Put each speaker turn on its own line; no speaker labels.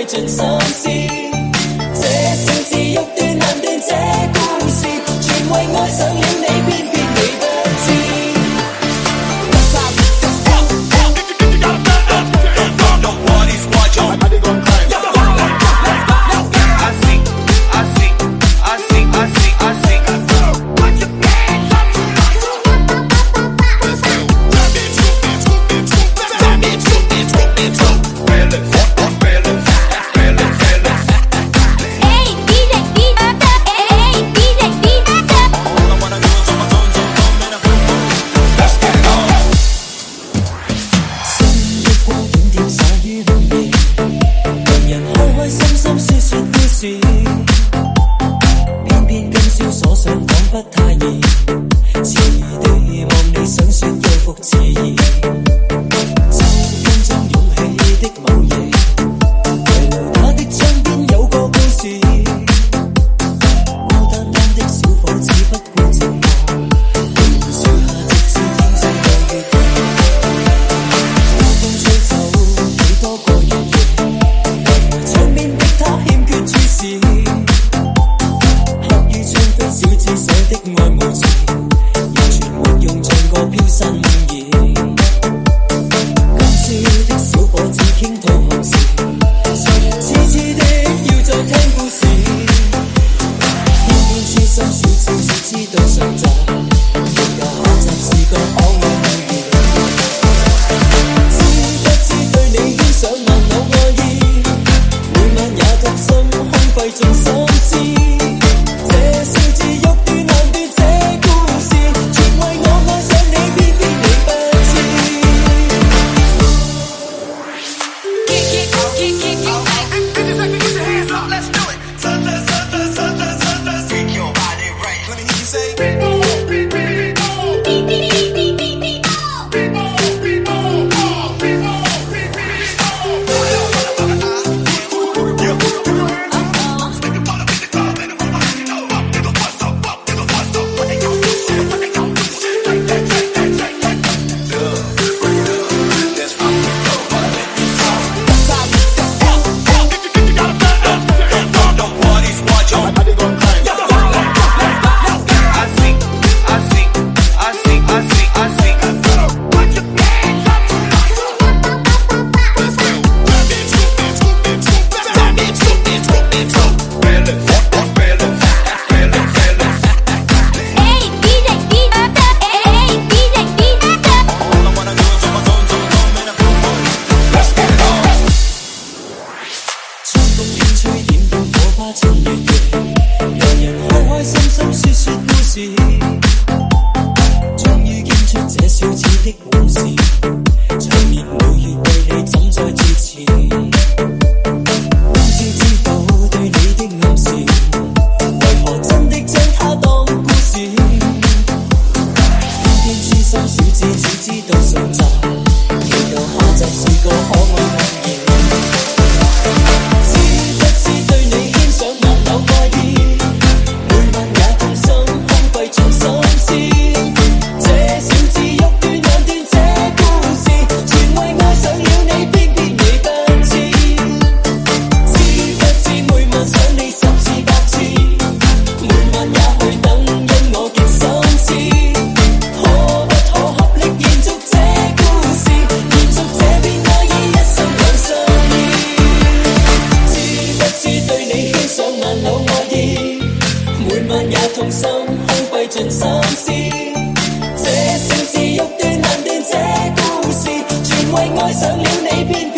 盡心思。這小子欲斷難斷這故事，全為愛上了你，偏偏你不知。偏偏今宵所想講不太易，遲地望你想說有福自然，就分鐘湧起的某夜，遺留他的窗邊有個故事，孤單單的小伙子不顧寂寞，笑下直至天際有月亮，風吹走幾多個夜夜，牆邊的他欠缺注視。小子寫的愛慕詞，完全沒用像個飄身意。今宵的小伙子傾吐寒事，痴痴的要再聽故事。偏偏痴心小子只知道上集，沒有下集是個可愛故事。知不知對你牽上萬縷愛意，每晚也獨心空費盡心思。終於傾出這小子的往事，長年累月對你怎再支持？不知否對你的暗示，為何真的將它當故事？偏偏痴心小子只知道上集，沒有下集是個可愛夢兒。知不知對你牽上萬縷愛意，每晚也痛心空費盡心思。這小子欲斷難斷這故事，全為愛上了你，偏偏你不知。知不知每晚想你10次100次，每晚也去等，因我極心思。可不可合力延續這故事，延續這片愛意，一生兩相依。知不知對你牽上萬縷愛意，每晚也痛心空費盡心思。這小子欲斷難斷這故事，全為愛上了你，偏